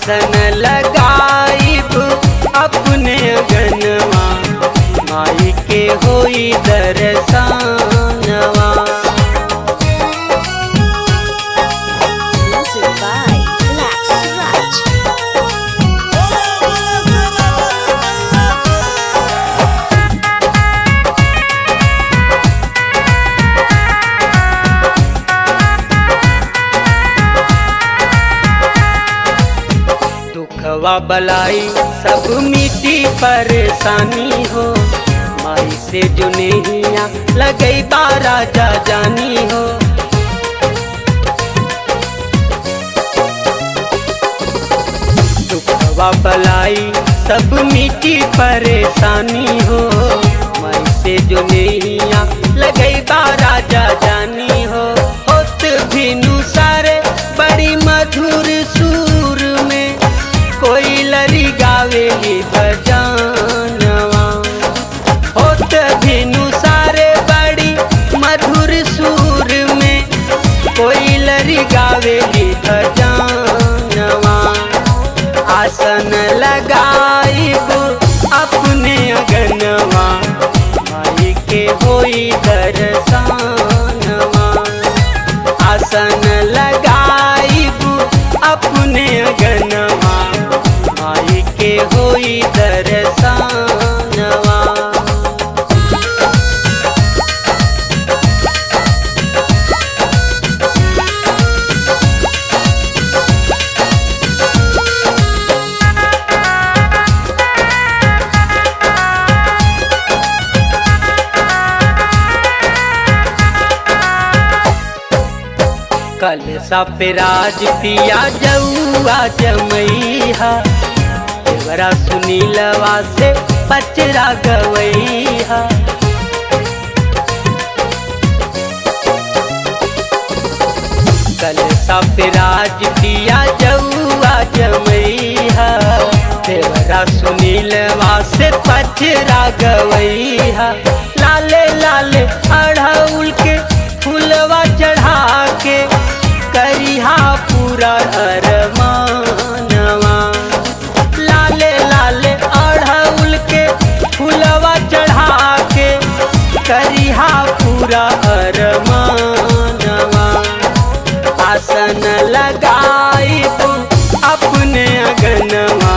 आसन लगाइब अपने अगनवा माई के होई दर्शनवा। दुखवा बलाई सब मिटी परेशानी हो, माई से जो नैया लगई बा राजा जानी हो। दुखवा बलाई सब मिटी परेशानी हो, माई से जो नैया लगई बा राजा जानी हो। होत भिनु सारे बड़ी मधुर सुर में कोई लरी गावेली भजनवा। होत भिनु सारे बड़ी मधुर सुर में कोई लरी गावेली भजनवा। आसन लगाइब अपने अगनवा माई के होई दर्शनवा। आसन लगाइब अपने अगनवा माई के होई दर्शनवा। कल सपराज पिया जऊआ जमैहा, देवरा सुनीलवा से पचरा गवैहा। कल सपराज पिया जऊआ जमैहा, देवरा सुनीलवा से पचरा गवैहा। लाले लाले अढ़उल के फूलवा चढ़ा के करिहा पूरा अरमानवा। लाले लाले अढ़उल के फूलवा चढ़ा के करिहा पूरा अरमानवा। आसन लगाइब अपने अगनवा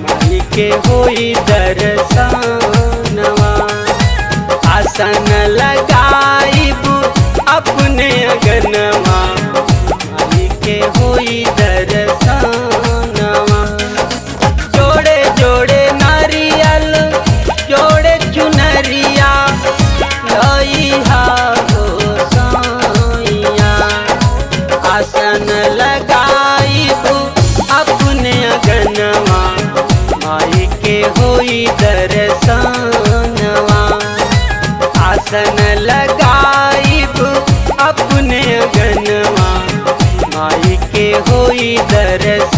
माई के होई दर्शनवा। आसन लगाइब अपने अगनवा माई के होई दर्शनवा। जोड़े जोड़े नारियल जोड़े चुनरिया लइहा हो साइया। आसन लगाइब अपने अगनवा माई के होई दर्शनवा। आसन लगाइब अपने अगनवा माई के होई दर्शनवा।